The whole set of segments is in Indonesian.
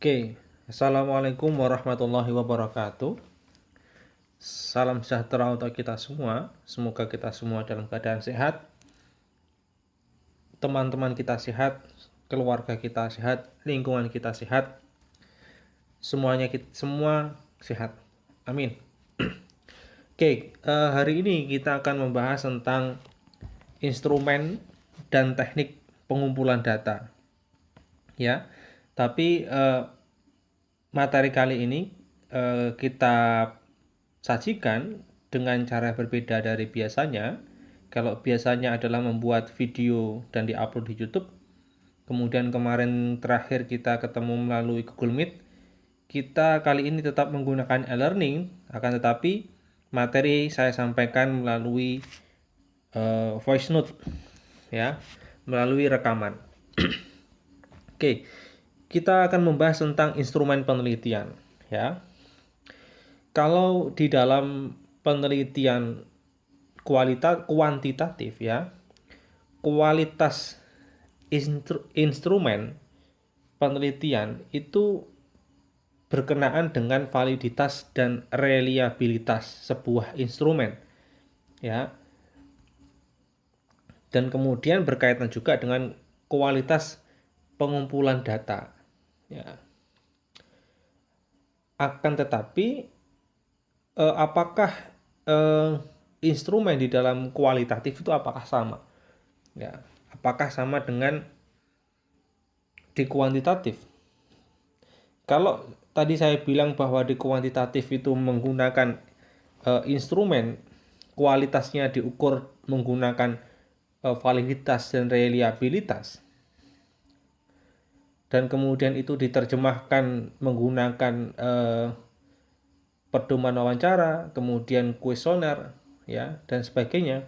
Oke, Assalamualaikum warahmatullahi wabarakatuh. Salam sejahtera untuk kita semua. Semoga kita semua dalam keadaan sehat, teman-teman kita sehat, keluarga kita sehat, lingkungan kita sehat, semua sehat. Amin. Oke, hari ini kita akan membahas tentang instrumen dan teknik pengumpulan data. Ya, tapi materi kali ini kita sajikan dengan cara berbeda dari biasanya. Kalau biasanya adalah membuat video dan diupload di YouTube, kemudian kemarin terakhir kita ketemu melalui Google Meet, kita kali ini tetap menggunakan e-learning, akan tetapi materi saya sampaikan melalui voice note, ya, melalui rekaman. Oke, kita akan membahas tentang instrumen penelitian, ya. Kalau di dalam penelitian kuantitatif, ya, kualitas instrumen penelitian itu berkenaan dengan validitas dan reliabilitas sebuah instrumen, ya. Dan kemudian berkaitan juga dengan kualitas pengumpulan data, ya. Akan tetapi apakah instrumen di dalam kualitatif itu apakah sama? Ya, apakah sama dengan di kuantitatif? Kalau tadi saya bilang bahwa di kuantitatif itu menggunakan instrumen, kualitasnya diukur menggunakan validitas dan reliabilitas, dan kemudian itu diterjemahkan menggunakan pedoman wawancara, kemudian kuesioner, ya, dan sebagainya.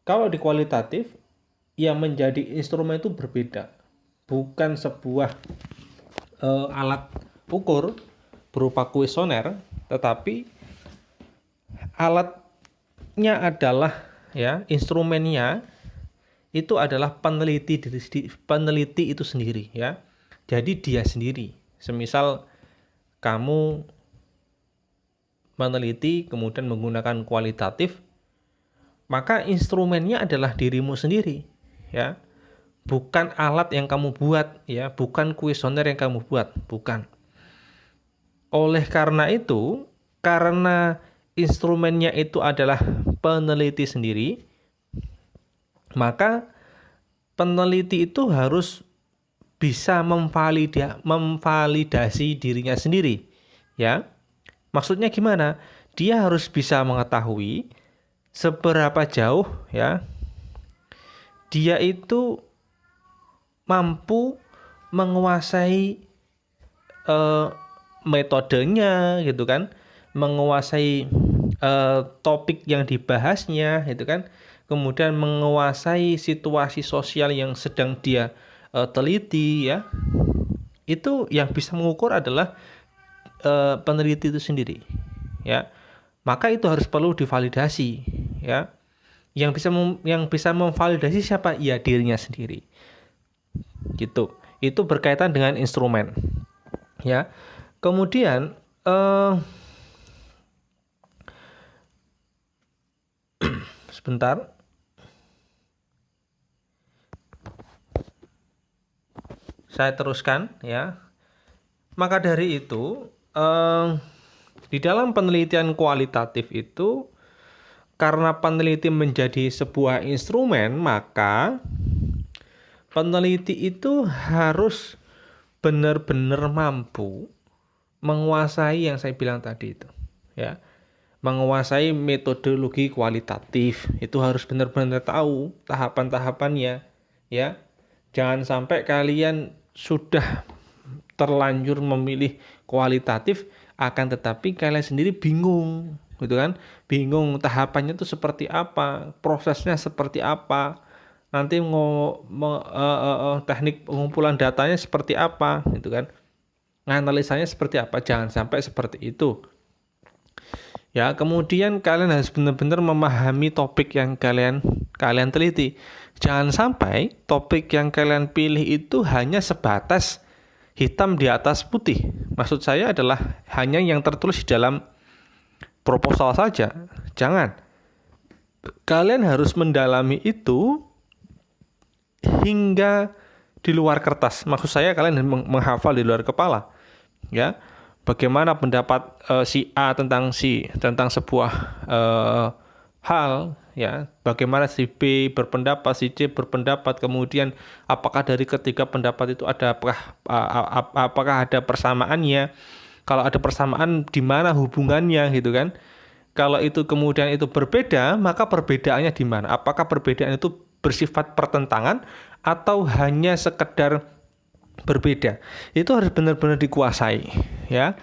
Kalau di kualitatif, yang menjadi instrumen itu berbeda, bukan sebuah alat ukur berupa kuesioner, tetapi alatnya adalah, ya, instrumennya itu adalah peneliti itu sendiri, ya. Jadi dia sendiri. Semisal kamu meneliti kemudian menggunakan kualitatif, maka instrumennya adalah dirimu sendiri, ya. Bukan alat yang kamu buat, ya, bukan kuesioner yang kamu buat, bukan. Oleh karena itu, karena instrumennya itu adalah peneliti sendiri, maka peneliti itu harus bisa memvalidasi dirinya sendiri, ya. Maksudnya gimana? Dia harus bisa mengetahui seberapa jauh, ya, dia itu mampu menguasai metodenya, gitu kan, menguasai topik yang dibahasnya, gitu kan, kemudian menguasai situasi sosial yang sedang dia teliti, ya. Itu yang bisa mengukur adalah peneliti itu sendiri, ya. Maka itu harus perlu divalidasi, ya. Yang bisa memvalidasi siapa? Ya, dirinya sendiri. Gitu. Itu berkaitan dengan instrumen, ya. Kemudian sebentar. Saya teruskan, ya. Maka dari itu di dalam penelitian kualitatif itu, karena peneliti menjadi sebuah instrumen, maka peneliti itu harus benar-benar mampu menguasai yang saya bilang tadi itu, ya. Menguasai metodologi kualitatif, itu harus benar-benar tahu tahapan-tahapannya, ya. Jangan sampai kalian sudah terlanjur memilih kualitatif, akan tetapi kalian sendiri bingung, gitu kan? Bingung tahapannya itu seperti apa, prosesnya seperti apa, nanti teknik pengumpulan datanya seperti apa, gitu kan? Analisanya seperti apa? Jangan sampai seperti itu. Ya, kemudian kalian harus benar-benar memahami topik yang kalian teliti. Jangan sampai topik yang kalian pilih itu hanya sebatas hitam di atas putih. Maksud saya adalah hanya yang tertulis di dalam proposal saja. Jangan. Kalian harus mendalami itu hingga di luar kertas. Maksud saya kalian menghafal di luar kepala. Ya. Bagaimana pendapat si A tentang sebuah hal, ya, bagaimana si B berpendapat, si C berpendapat, kemudian apakah dari ketiga pendapat itu apakah ada persamaannya, kalau ada persamaan di mana hubungannya gitu kan. Kalau itu kemudian itu berbeda, maka perbedaannya di mana, apakah perbedaan itu bersifat pertentangan atau hanya sekedar berbeda. Itu harus benar-benar dikuasai, ya,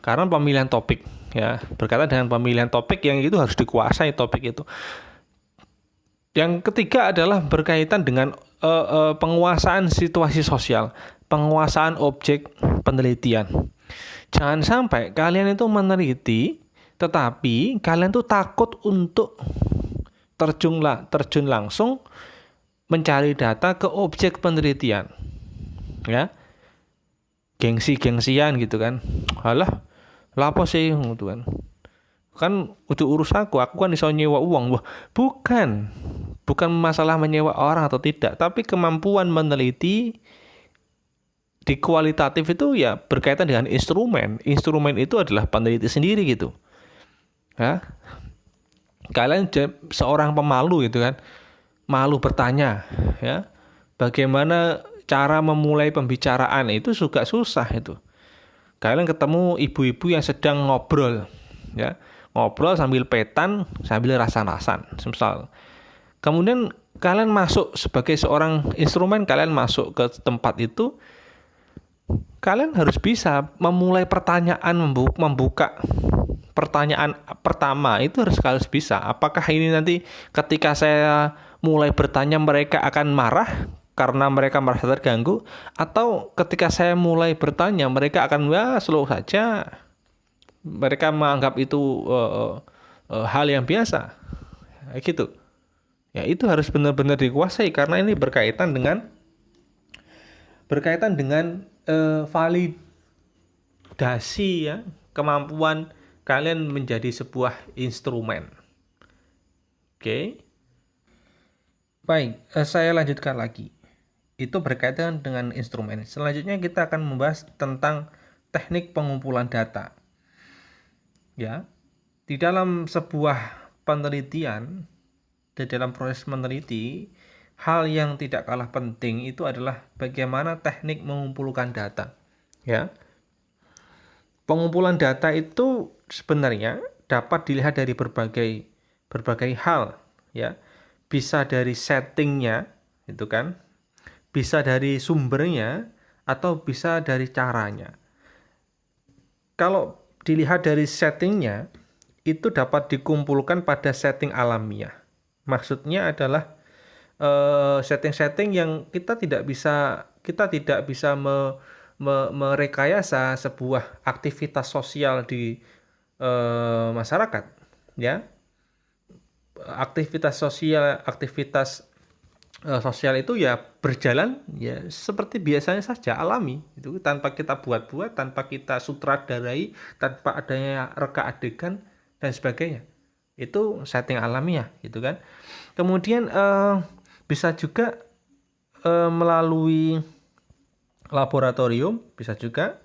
karena pemilihan topik, ya, berkaitan dengan pemilihan topik yang itu harus dikuasai topik itu. Yang ketiga adalah berkaitan dengan penguasaan situasi sosial, penguasaan objek penelitian. Jangan sampai kalian itu meneliti, tetapi kalian tuh takut untuk terjun langsung mencari data ke objek penelitian, ya, gengsian gitu kan. Alah, lapo sih gitu kan udah urus aku kan bisa nyewa uang. Wah, bukan masalah menyewa orang atau tidak, tapi kemampuan meneliti di kualitatif itu ya berkaitan dengan instrumen itu adalah peneliti sendiri gitu ya. Kalian seorang pemalu gitu kan, malu bertanya, ya, bagaimana cara memulai pembicaraan itu juga susah itu. Kalian ketemu ibu-ibu yang sedang ngobrol, ya, ngobrol sambil petan, sambil rasan-rasan, misal. Kemudian kalian masuk sebagai seorang instrumen, kalian masuk ke tempat itu, kalian harus bisa memulai pertanyaan, membuka pertanyaan pertama itu harus bisa. Apakah ini nanti ketika saya mulai bertanya mereka akan marah karena mereka merasa terganggu, atau ketika saya mulai bertanya mereka akan slow saja, mereka menganggap itu hal yang biasa, gitu. Ya, itu harus benar-benar dikuasai karena ini berkaitan dengan validasi, ya, kemampuan kalian menjadi sebuah instrumen. Oke. Baik, saya lanjutkan lagi. Itu berkaitan dengan instrumen. Selanjutnya kita akan membahas tentang teknik pengumpulan data. Ya, di dalam sebuah penelitian, di dalam proses meneliti, hal yang tidak kalah penting itu adalah bagaimana teknik mengumpulkan data. Ya, pengumpulan data itu sebenarnya dapat dilihat dari berbagai hal, ya. Bisa dari settingnya, itu kan, bisa dari sumbernya, atau bisa dari caranya. Kalau dilihat dari settingnya, itu dapat dikumpulkan pada setting alamiah. Maksudnya adalah setting-setting yang kita tidak bisa merekayasa sebuah aktivitas sosial di masyarakat, ya. Aktivitas sosial itu ya berjalan ya seperti biasanya saja, alami, itu tanpa kita buat-buat, tanpa kita sutradarai, tanpa adanya reka adegan dan sebagainya. Itu setting alamiah gitu kan. Kemudian bisa juga melalui laboratorium, bisa juga.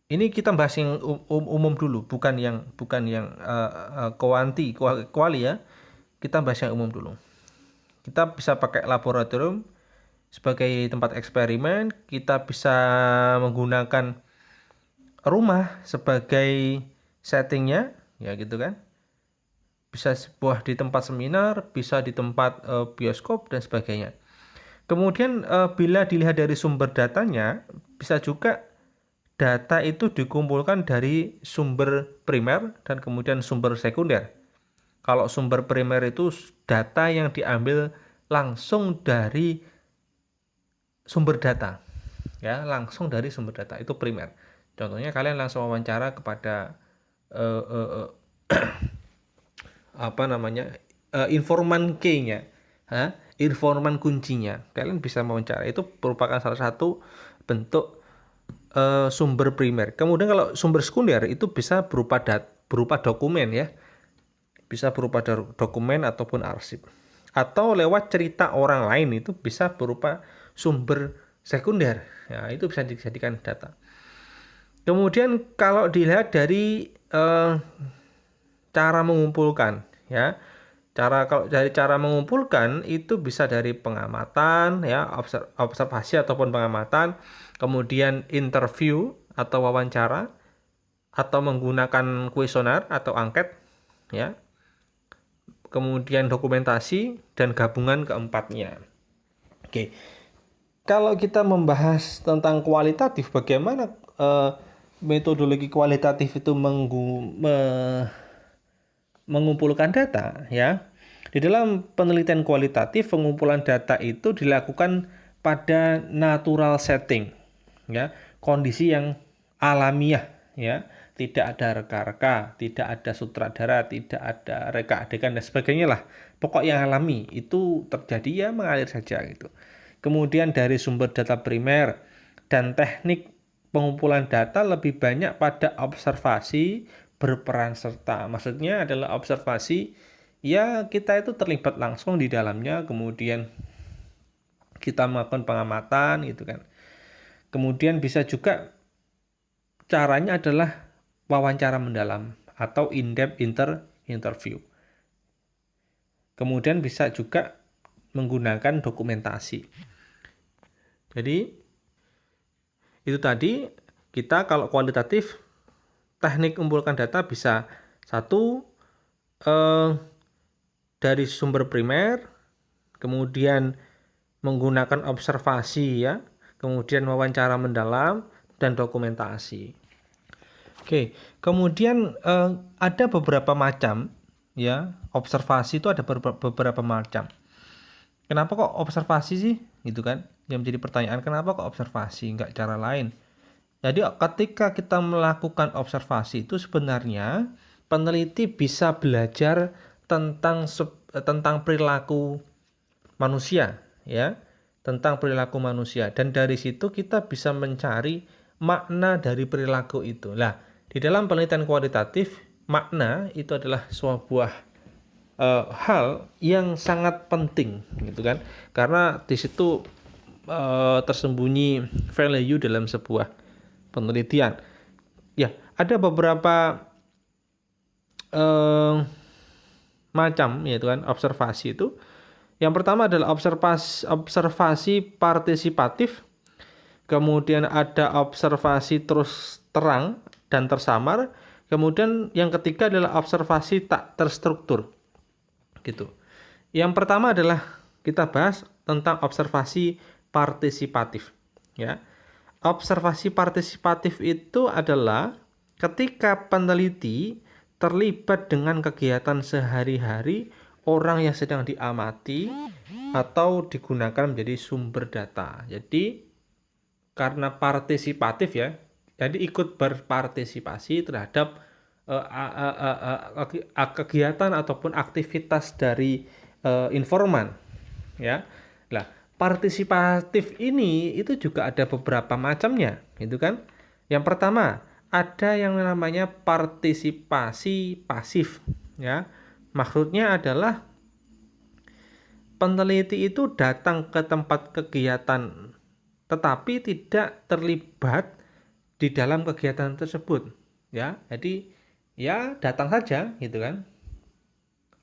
Ini kita bahas yang umum dulu, bukan yang kuali ya. Kita bahas yang umum dulu. Kita bisa pakai laboratorium sebagai tempat eksperimen, kita bisa menggunakan rumah sebagai settingnya, ya gitu kan. Bisa di tempat seminar, bisa di tempat bioskop dan sebagainya. Kemudian bila dilihat dari sumber datanya, bisa juga data itu dikumpulkan dari sumber primer dan kemudian sumber sekunder. Kalau sumber primer itu data yang diambil langsung dari sumber data, ya, langsung dari sumber data, itu primer. Contohnya kalian langsung wawancara kepada informan key-nya, informan kuncinya, kalian bisa wawancara. Itu merupakan salah satu bentuk sumber primer. Kemudian kalau sumber sekunder itu bisa berupa dokumen ya. Bisa berupa dokumen ataupun arsip. Atau lewat cerita orang lain itu bisa berupa sumber sekunder. Ya, itu bisa dijadikan data. Kemudian kalau dilihat dari cara mengumpulkan ya. Kalau dari cara mengumpulkan itu bisa dari pengamatan ya, observasi ataupun pengamatan, kemudian interview atau wawancara, atau menggunakan kuesioner atau angket ya. Kemudian dokumentasi dan gabungan keempatnya. Oke. Kalau kita membahas tentang kualitatif, bagaimana metodologi kualitatif itu mengumpulkan data ya. Di dalam penelitian kualitatif, pengumpulan data itu dilakukan pada natural setting ya, kondisi yang alamiah ya, tidak ada reka-reka, tidak ada sutradara, tidak ada reka adegan dan sebagainya lah. Pokok yang alami itu terjadi ya mengalir saja gitu. Kemudian dari sumber data primer dan teknik pengumpulan data lebih banyak pada observasi berperan serta. Maksudnya adalah observasi ya, kita itu terlibat langsung di dalamnya, kemudian kita melakukan pengamatan gitu kan. Kemudian bisa juga caranya adalah wawancara mendalam atau in-depth interview. Kemudian bisa juga menggunakan dokumentasi. Jadi itu tadi, kita kalau kualitatif teknik mengumpulkan data bisa satu dari sumber primer, kemudian menggunakan observasi ya, kemudian wawancara mendalam dan dokumentasi. Oke, kemudian ada beberapa macam ya, observasi itu ada beberapa macam. Kenapa kok observasi sih? Gitu kan? Yang menjadi pertanyaan, kenapa kok observasi, nggak cara lain? Jadi ketika kita melakukan observasi itu sebenarnya peneliti bisa belajar tentang perilaku manusia ya, tentang perilaku manusia, dan dari situ kita bisa mencari makna dari perilaku itu. Nah, di dalam penelitian kualitatif, makna itu adalah sebuah hal yang sangat penting gitu kan, karena di situ tersembunyi value dalam sebuah penelitian. Ya, ada beberapa macam yaitu kan observasi itu. Yang pertama adalah observasi partisipatif. Kemudian ada observasi terus terang dan tersamar. Kemudian yang ketiga adalah observasi tak terstruktur. Gitu. Yang pertama adalah kita bahas tentang observasi partisipatif ya. Observasi partisipatif itu adalah ketika peneliti terlibat dengan kegiatan sehari-hari orang yang sedang diamati atau digunakan menjadi sumber data. Jadi karena partisipatif ya, jadi ikut berpartisipasi terhadap kegiatan ataupun aktivitas dari informan ya. Nah, partisipatif ini itu juga ada beberapa macamnya, gitu kan? Yang pertama, ada yang namanya partisipasi pasif, ya. Maksudnya adalah peneliti itu datang ke tempat kegiatan tetapi tidak terlibat di dalam kegiatan tersebut, ya. Jadi ya datang saja, gitu kan?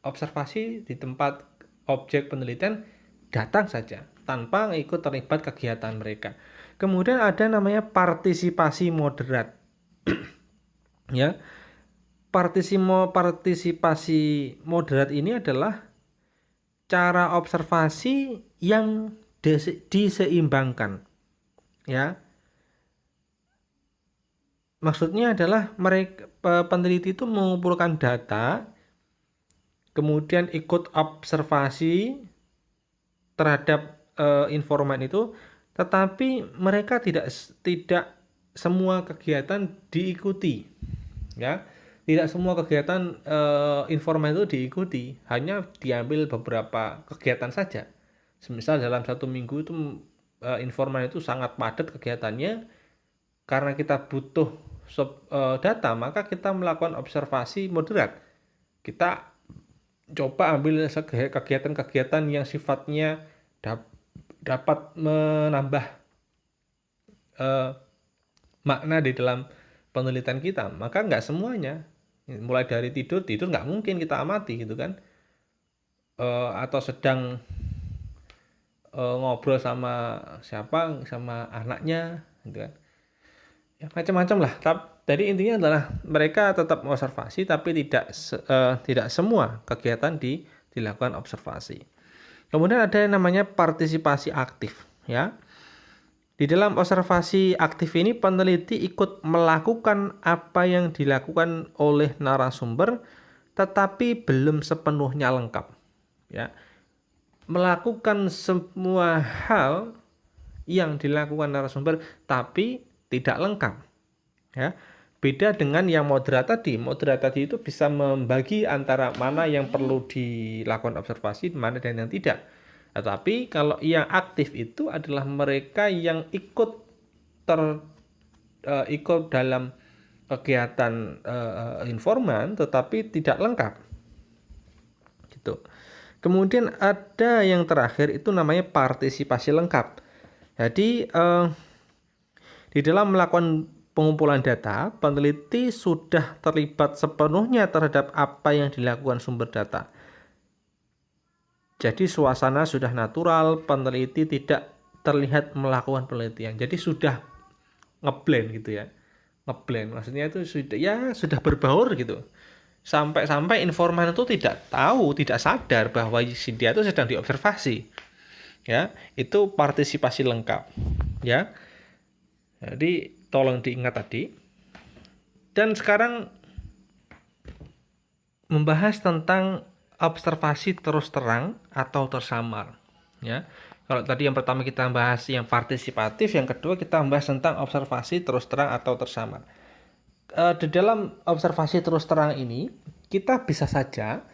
Observasi di tempat objek penelitian, datang saja tanpa ikut terlibat kegiatan mereka. Kemudian ada namanya partisipasi moderat. Ya. Partisipasi moderat ini adalah cara observasi yang diseimbangkan. Ya. Maksudnya adalah mereka peneliti itu mengumpulkan data, kemudian ikut observasi terhadap informan itu, tetapi mereka tidak semua kegiatan diikuti, ya. Tidak semua kegiatan informan itu diikuti, hanya diambil beberapa kegiatan saja. Semisal dalam satu minggu itu informan itu sangat padat kegiatannya, karena kita butuh data, maka kita melakukan observasi moderat. Kita coba ambil kegiatan-kegiatan yang sifatnya dapat menambah makna di dalam penelitian kita. Maka nggak semuanya, mulai dari tidur nggak mungkin kita amati gitu kan, atau sedang ngobrol sama siapa, sama anaknya gitu kan, ya macam-macam lah. Jadi intinya adalah mereka tetap observasi, tapi tidak semua kegiatan dilakukan observasi. Kemudian ada yang namanya partisipasi aktif, ya. Di dalam observasi aktif ini peneliti ikut melakukan apa yang dilakukan oleh narasumber, tetapi belum sepenuhnya lengkap, ya. Melakukan semua hal yang dilakukan narasumber, tapi tidak lengkap, ya. Beda dengan yang moderat tadi. Moderat tadi itu bisa membagi antara mana yang perlu dilakukan observasi, mana dan yang tidak. Tetapi kalau yang aktif itu adalah mereka yang ikut dalam kegiatan informan, tetapi tidak lengkap. Gitu. Kemudian ada yang terakhir itu namanya partisipasi lengkap. Jadi di dalam melakukan pengumpulan data, peneliti sudah terlibat sepenuhnya terhadap apa yang dilakukan sumber data. Jadi suasana sudah natural, peneliti tidak terlihat melakukan penelitian. Jadi sudah ngeblend gitu ya. Ngeblend maksudnya itu sudah berbaur gitu. Sampai informan itu tidak sadar bahwa dia itu sedang diobservasi. Ya, itu partisipasi lengkap. Ya. Jadi tolong diingat tadi. Dan sekarang membahas tentang observasi terus terang atau tersamar, ya. Kalau tadi yang pertama kita bahas yang partisipatif, yang kedua kita bahas tentang observasi terus terang atau tersamar. Di dalam observasi terus terang ini, kita bisa saja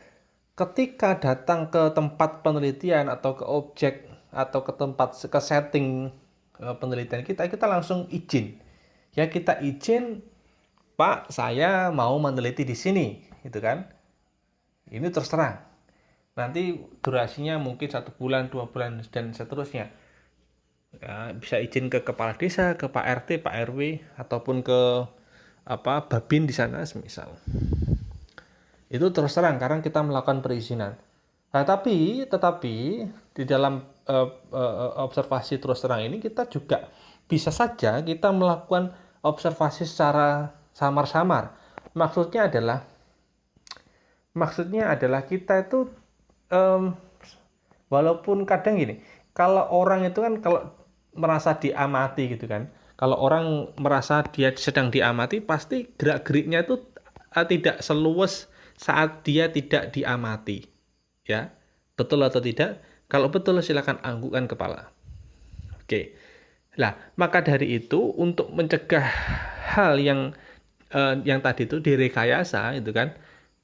ketika datang ke tempat penelitian atau ke objek atau ke setting penelitian kita langsung izin. Ya, kita izin, Pak, saya mau meneliti di sini, gitu kan. Ini terus terang. Nanti durasinya mungkin 1 bulan, 2 bulan, dan seterusnya. Ya, bisa izin ke kepala desa, ke Pak RT, Pak RW, ataupun ke Babin di sana semisal. Itu terus terang karena kita melakukan perizinan. Nah, tetapi di dalam observasi terus terang ini kita juga bisa saja kita melakukan observasi secara samar-samar. Maksudnya adalah kita itu walaupun kadang gini, kalau orang itu kan kalau merasa diamati gitu kan, kalau orang merasa dia sedang diamati, pasti gerak-geriknya itu tidak seluas saat dia tidak diamati, ya. Betul atau tidak? Kalau betul silakan anggukkan kepala. Oke. Nah, maka dari itu untuk mencegah hal yang tadi itu direkayasa itu kan,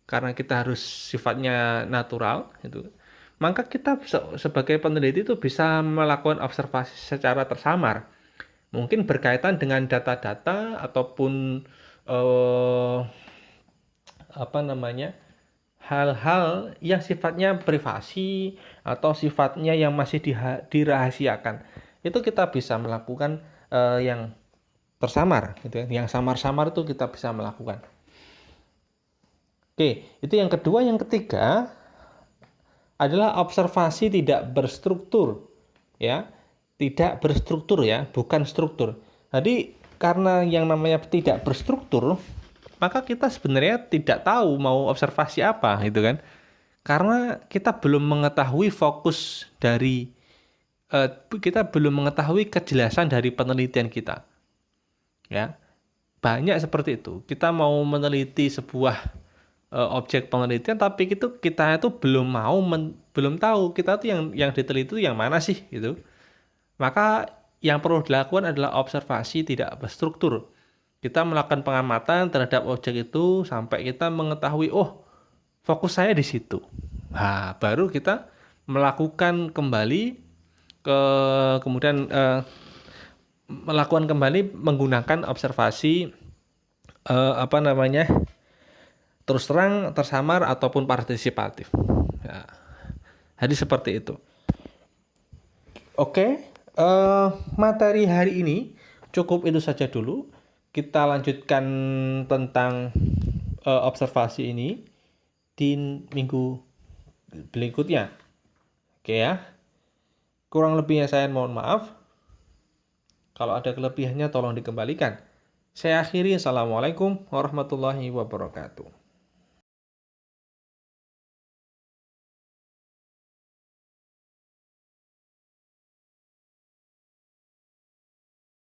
karena kita harus sifatnya natural itu, maka kita sebagai peneliti itu bisa melakukan observasi secara tersamar, mungkin berkaitan dengan data-data ataupun hal-hal yang sifatnya privasi atau sifatnya yang masih dirahasiakan. Itu kita bisa melakukan yang tersamar gitu ya. Yang samar-samar itu kita bisa melakukan. Oke, itu yang kedua. Yang ketiga adalah observasi tidak berstruktur, ya. Tidak berstruktur ya, bukan struktur. Jadi karena yang namanya tidak berstruktur, maka kita sebenarnya tidak tahu mau observasi apa gitu kan. Karena kita belum mengetahui fokus dari kita belum mengetahui kejelasan dari penelitian kita. Ya. Banyak seperti itu. Kita mau meneliti sebuah objek penelitian, tapi kita itu belum tahu kita tuh yang diteliti itu yang mana sih gitu. Maka yang perlu dilakukan adalah observasi tidak berstruktur. Kita melakukan pengamatan terhadap objek itu sampai kita mengetahui, oh, fokus saya di situ. Nah, baru kita melakukan kembali kemudian melakukan kembali menggunakan observasi apa namanya, terus terang, tersamar ataupun partisipatif. Ya, jadi seperti itu. Oke, materi hari ini cukup itu saja dulu. Kita lanjutkan tentang observasi ini di minggu berikutnya. Oke ya. Kurang lebihnya saya mohon maaf. Kalau ada kelebihannya tolong dikembalikan. Saya akhiri. Assalamualaikum warahmatullahi wabarakatuh.